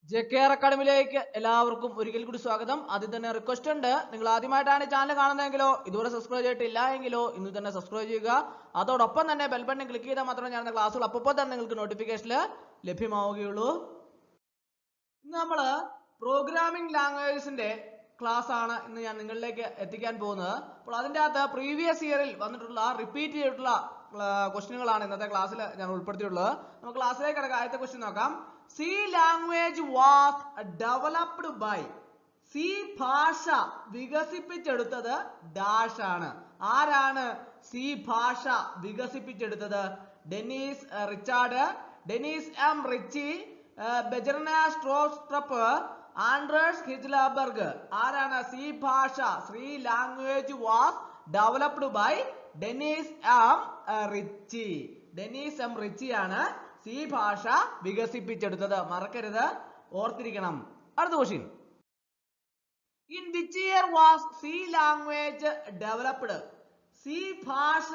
JKR അക്കാഡമിയിലേക്ക് എല്ലാവർക്കും ഒരിക്കൽ കൂടി സ്വാഗതം. അതിൽ തന്നെ റിക്വസ്റ്റ് ഉണ്ട്, നിങ്ങൾ ആദ്യമായിട്ടാണ് ചാനൽ കാണുന്നതെങ്കിലോ ഇതുവരെ സബ്സ്ക്രൈബ് ചെയ്തിട്ടില്ല എങ്കിലോ ഇന്ന് തന്നെ സബ്സ്ക്രൈബ് ചെയ്യുക. അതോടൊപ്പം തന്നെ ബെൽ ബട്ടൺ ക്ലിക്ക് ചെയ്താൽ മാത്രമേ ഞാൻ ക്ലാസ്സുകൾ അപ്പോൾ തന്നെ നിങ്ങൾക്ക് നോട്ടിഫിക്കേഷനിൽ ലഭ്യമാവുകയുള്ളൂ. ഇന്ന് നമ്മൾ പ്രോഗ്രാമിംഗ് ലാംഗ്വേജസിന്റെ ക്ലാസ് ആണ് ഇന്ന് ഞാൻ നിങ്ങളിലേക്ക് എത്തിക്കാൻ പോകുന്നത്. അപ്പോൾ അതിൻ്റെ അകത്ത് പ്രീവിയസ് ഇയറിൽ വന്നിട്ടുള്ള റിപ്പീറ്റ് ചെയ്തിട്ടുള്ള ക്വസ്റ്റ്യനുകളാണ് ഇന്നത്തെ ക്ലാസ്സിൽ ഞാൻ ഉൾപ്പെടുത്തിയിട്ടുള്ളത്. നമുക്ക് ക്ലാസ്സിലേക്ക് കിടക്കാം. ആദ്യത്തെ ക്വസ്റ്റ്യൻ നോക്കാം. C language was developed by. C ഭാഷ വികസിപ്പിച്ചെടുത്തത് ഡാഷ് ആണ്. ആരാണ് സി ഭാഷ വികസിപ്പിച്ചെടുത്തത്? Dennis Richard, Dennis M Ritchie, Bjarne Stroustrup, Anders Hejlsberg. ആരാണ് സി ഭാഷ? C language was developed by Dennis M Ritchie. Dennis M Ritchie ആണ് സി ഭാഷ വികസിപ്പിച്ചെടുത്തത്. മറക്കരുത്, ഓർത്തിരിക്കണം. അടുത്ത question. In which year was C language developed? C ഭാഷ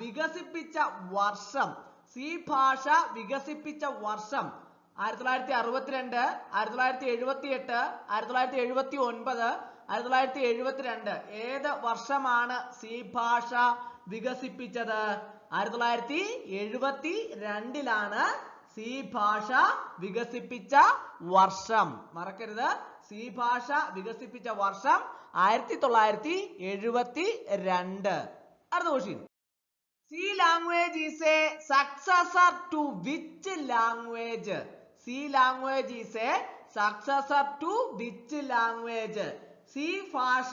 വികസിപ്പിച്ച വർഷം. സി ഭാഷ വികസിപ്പിച്ച വർഷം 1962, 1978, 1979, 1972. ഏത് വർഷമാണ് സി ഭാഷ വികസിപ്പിച്ചത്? 1972ലാണ് സി ഭാഷ വികസിപ്പിച്ച വർഷം. മറക്കരുത്, സി ഭാഷ വികസിപ്പിച്ച വർഷം 1972. അടുത്ത question. C language is a successor to which language? C language is a successor to which language? C ഭാഷ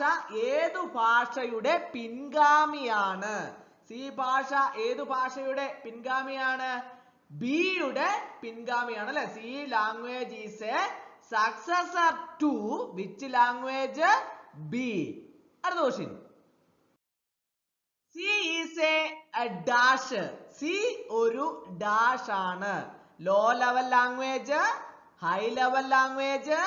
ഏതു ഭാഷയുടെ പിൻഗാമിയാണ്? C ഭാഷ ഏതു ഭാഷയുടെ പിൻഗാമിയാണ്? B യുടെ പിൻഗാമിയാണ് അല്ലെ? C language is a successor to which language? B. അടുത്ത question. C is a dash. C ഒരു ഡാഷ് ആണ്. Low level language, high level language,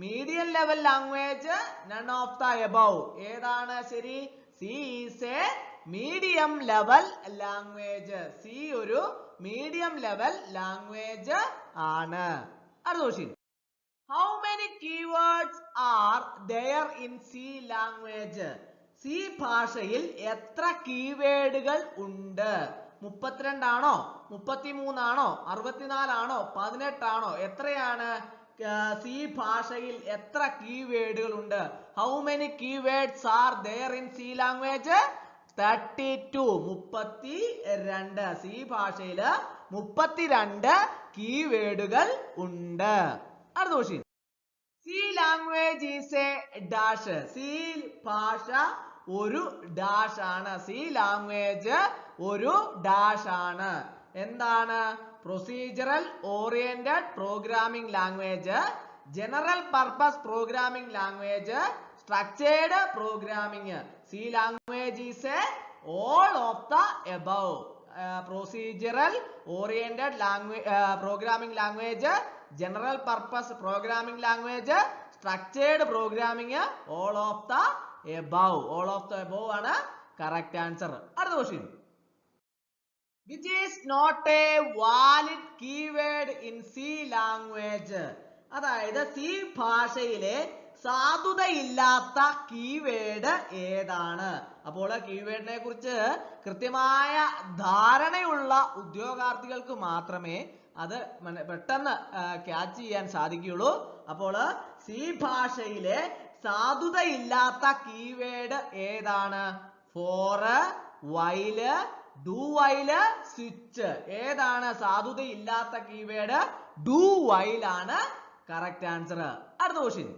medium level language, none of the above. ഏതാണ് ശരി? C is a medium level language. C ഒരു medium level language ആണ്. അടുത്ത question. How many keywords are there in C language? C ഭാഷയിൽ എത്ര കീവേഡുകൾ ഉണ്ട്? 32 ആണോ, 33 ആണോ, 64 ആണോ, 18 ആണോ? എത്രയാണ് സി ഭാഷയിൽ എത്ര കീവേഡുകൾ ഉണ്ട്? How many keywords are there in C language? 32. 32. C ഭാഷയിൽ 32 കീവേഡുകൾ ഉണ്ട്. അടുത്ത question. C language is a dash. C ഭാഷ ഒരു ഡാഷ് ആണ്. സി ലാംഗ്വേജ് ഒരു ഡാഷ് ആണ്. എന്താണ്? Procedural oriented programming language, general purpose programming language, structured programming. C language is a all of the above. Procedural oriented programming language, general purpose programming language, structured programming, all of the above. All of the above ആണ് correct answer. അടുത്ത question. Which is not a valid keyword in C language? അതായത് C ഭാഷയിലെ സാധുതയില്ലാത്ത keyword ഏതാണ്? അപ്പോൾ കീവേഡിനെ കുറിച്ച് കൃത്യമായ ധാരണയുള്ള ഉദ്യോഗാർത്ഥികൾക്ക് മാത്രമേ അത് പെട്ടെന്ന് ക്യാച്ച് ചെയ്യാൻ സാധിക്കുകയുള്ളൂ. അപ്പോൾ സി ഭാഷയിലെ സാധുതയില്ലാത്ത കീവേഡ് ഏതാണ്? For, while, do while, switch. ഏതാണ് സാധുതയില്ലാത്ത കീവേഡ്? ഡു വൈൽ ആണ് കറക്റ്റ് ആൻസർ. അടുത്ത question.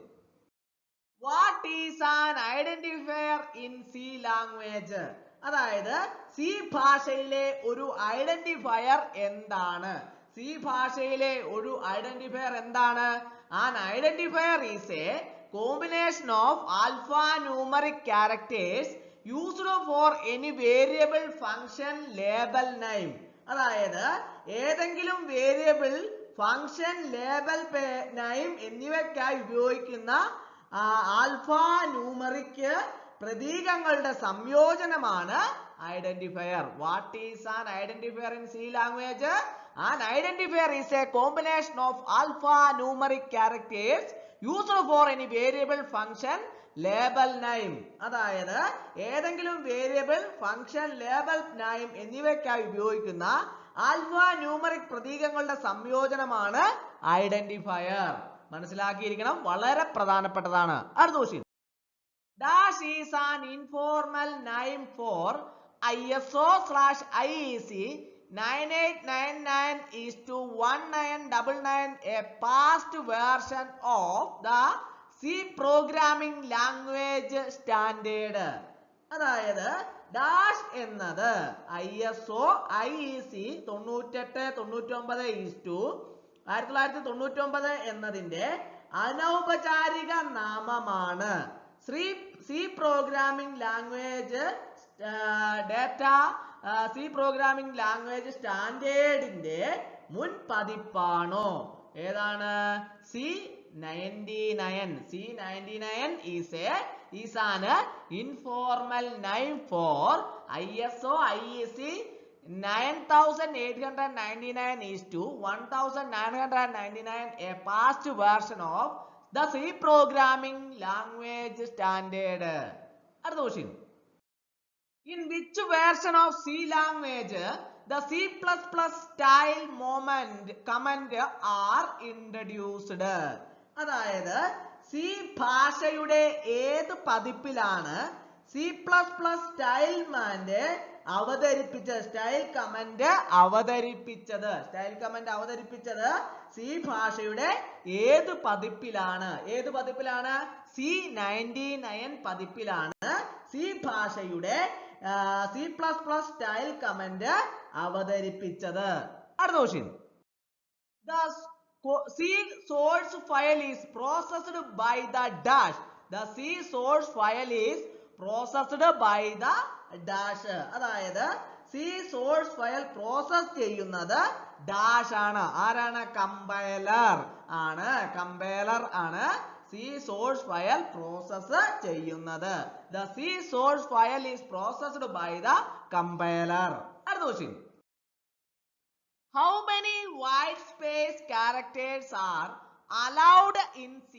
What is an identifier in C language? അതായത് സി ഭാഷയിലെ ഒരു ഐഡന്റിഫയർ എന്താണ്? സി ഭാഷയിലെ ഒരു ഐഡന്റിഫയർ എന്താണ്? An identifier is a combination of alphanumeric characters used for any variable, function, label, name. അതായത് ഏതെങ്കിലും വേരിയബിൾ, ഫംഗ്ഷൻ, ലേബൽ, നെയിം എന്നിവയ്ക്കായി ഉപയോഗിക്കുന്ന ആൽഫാന്യൂമറിക് പ്രതീകങ്ങളുടെ സംയോജനമാണ് identifier. What is an identifier in C language? An identifier is a combination of alphanumeric characters used for any variable function label name. അതായത് ഏതെങ്കിലും variable function label name എന്നിവയ്ക്കായി ഉപയോഗിക്കുന്ന alphanumeric പ്രതീകങ്ങളുടെ സംയോജനമാണ് identifier. മനസ്സിലാക്കിയിരിക്കണം, വളരെ പ്രധാനപ്പെട്ടതാണ്. അടുത്ത question. Dash is an informal name for ISO/IEC 9899:1999, a past version of the C programming language standard. അതായത് ഡാഷ് എന്നത് ISO IEC 9899/1999 എന്നതിന്റെ അനൗപചാരിക നാമമാണ്. C programming language C programming language സ്റ്റാൻഡേർഡിന്റെ മുൻ പതിപ്പാണോ? ഏതാണ്? C99. C99 is an informal name for ISO IEC 9899:1999, a past version of the C programming language standard. Other question. In which version of C language the C++ style command are introduced? അതായത് C ഭാഷയുടെ ഏത് പതിപ്പിലാണ് C++ style comment അവതരിപ്പിച്ചത്? C ഭാഷയുടെ ഏത് പതിപ്പിലാണ്? C99 പതിപ്പിലാണ് C ഭാഷയുടെ C++ style comment അവതരിപ്പിച്ചത്. അടുത്ത question. The C source file is processed by the dash. The C source file is processed by the dash. അതായത് C source file പ്രോസസ് ചെയ്യുന്നത് dash ആണ്. ആരാണ്? കമ്പൈലർ ആണ് C source file പ്രോസസ് ചെയ്യുന്നത്. The C source file is processed by the compiler. അടുത്ത question. How many white space characters are allowed in C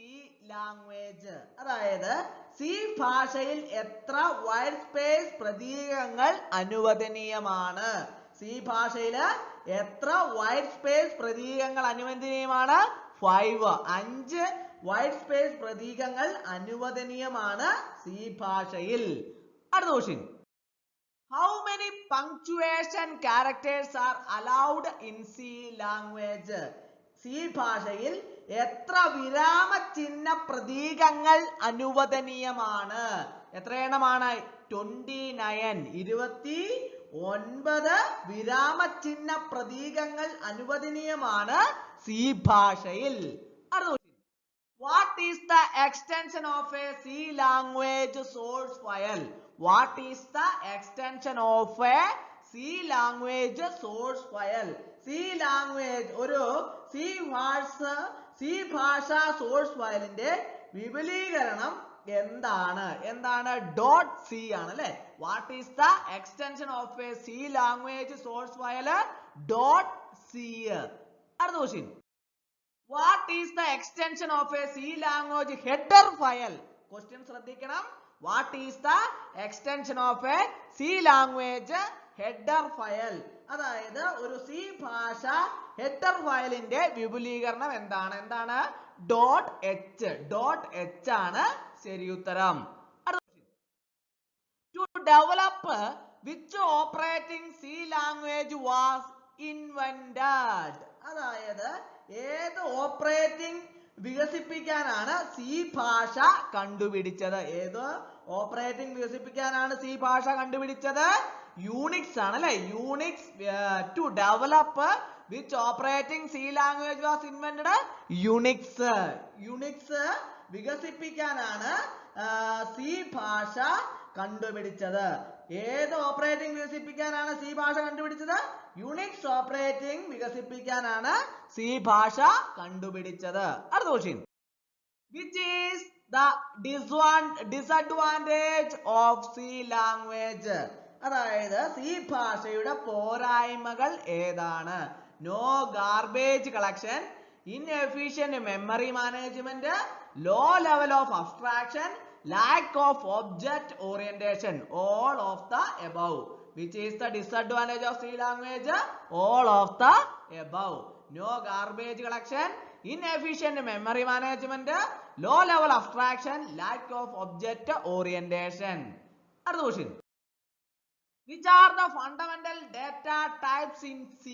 language? അതായത് C ഭാഷയിൽ എത്ര white space പ്രതീകങ്ങൾ അനുവദനീയമാണ്? സി ഭാഷയിൽ എത്ര വൈറ്റ് സ്പേസ് പ്രതീകങ്ങൾ അനുവദനീയമാണ്? 5 വൈറ്റ് സ്പേസ് പ്രതീകങ്ങൾ അനുവദനീയമാണ് സി ഭാഷയിൽ. അടുത്ത question. How many punctuation characters are allowed in C language? C ഭാഷയിൽ എത്ര വിരാമ ചിഹ്ന പ്രതീകങ്ങൾ അനുവദനീയമാണ്? എത്ര എണ്ണമാണ്? 29 വിരാമ ചിഹ്ന പ്രതീകങ്ങൾ അനുവദനീയമാണ് സി ഭാഷയിൽ. What is the extension of a C language source file? What is the extension of a C language source file? C language ഒരു C ഭാഷ സോഴ്സ് ഫയലിന്റെ വിപുലീകരണം എന്താണ്? .c ആണ് അല്ലേ? What is the extension of a C language source file? .c. അടുത്ത question. What is the extension of a C language header file? Question ശ്രദ്ധിക്കണം. What is the extension of a C language header file? അതായത് ഒരു C ഭാഷ header ഫയലിന്റെ വിപുലീകരണം എന്താണ്? .h ആണ് ശരിയുത്തരം. To develop which operating C language was invented? അതായത് ഏത് ഓപ്പറേറ്റിംഗ് വികസിപ്പിക്കാനാണ് സി ഭാഷ കണ്ടുപിടിച്ചത്? യൂണിക്സ് ആണ് അല്ലെ? Unix. To develop which operating C language was invented? Unix വികസിപ്പിക്കാനാണ് സി ഭാഷ കണ്ടുപിടിച്ചത്. ഏത് ഓപ്പറേറ്റിംഗ് വികസിപ്പിക്കാനാണ് സി ഭാഷ കണ്ടുപിടിച്ചത്? യുണിക്സ് ഓപ്പറേറ്റിംഗ് വികസിപ്പിക്കാനാണ് സി ഭാഷ കണ്ടുപിടിച്ചത്. അടുത്ത question. Which is the disadvantage of C language? അതായത് സി ഭാഷയുടെ പോരായ്മകൾ ഏതാണ്? no garbage collection, inefficient memory management, low level of abstraction, lack of object orientation. All of the above. Which is the disadvantage of C language? All of the above. No garbage collection, inefficient memory management, low level abstraction, lack of object orientation. അടുത്ത question. Which are the fundamental data types in C?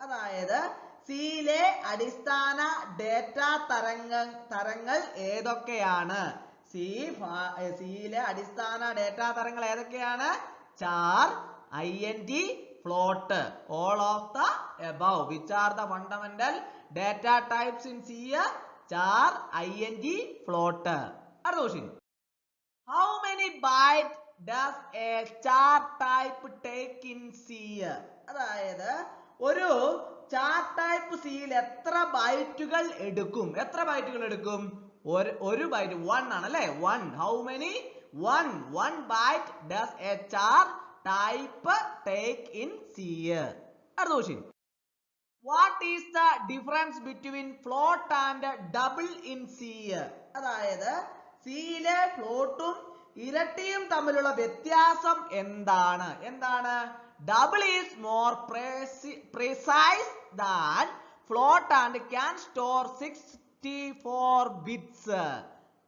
അതായത് സിയിലെ അടിസ്ഥാന data തരങ്ങൾ ഏതൊക്കെയാണ്? സിയിലെ അടിസ്ഥാന data തരങ്ങൾ ഏതൊക്കെയാണ്? char, int, float. All of the above. Which are the fundamental data types in C? char, int, float. അടുത്ത question. How many bytes does a char type take in C? അതായത് ഒരു ചാർ type സിയിൽ എത്ര ബൈറ്റുകൾ എടുക്കും? ഒരു ബൈറ്റ് 1 ആണ് അല്ലേ? 1. How many? 1 byte does a char type take in C? അടുത്ത question. What is the difference between float and double in C? അതായത് സിയിലെ ഫ്ലോട്ടും ഇരട്ടിയും തമ്മിലുള്ള വ്യത്യാസം എന്താണ്? Double is more precise than float and can store 64 bits.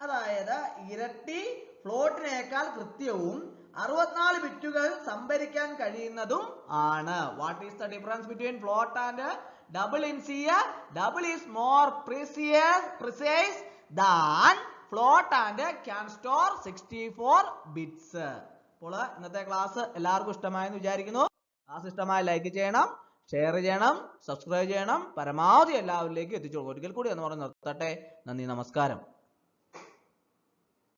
അതായത് ഇരട്ടി ഫ്ലോട്ടിനേക്കാൾ കൃത്യവും 64 ബിറ്റുകൾ സംഭരിക്കാൻ കഴിയുന്നതും ആണ്. What is the difference between float and double in C? Double is more precise than float and can store 64 bits. അപ്പോൾ ഇന്നത്തെ ക്ലാസ് എല്ലാവർക്കും ഇഷ്ടമായെന്ന് വിചാരിക്കുന്നു. ക്ലാസ് ഇഷ്ടമായ ലൈക്ക് ചെയ്യണം, ഷെയർ ചെയ്യണം, സബ്സ്ക്രൈബ് ചെയ്യണം, പരമാവധി എല്ലാവരിലേക്കും എത്തിച്ചു കൊടുക്കും. ഒരിക്കൽ കൂടി എന്ന് പറഞ്ഞ് നിർത്തട്ടെ. നന്ദി, നമസ്കാരം.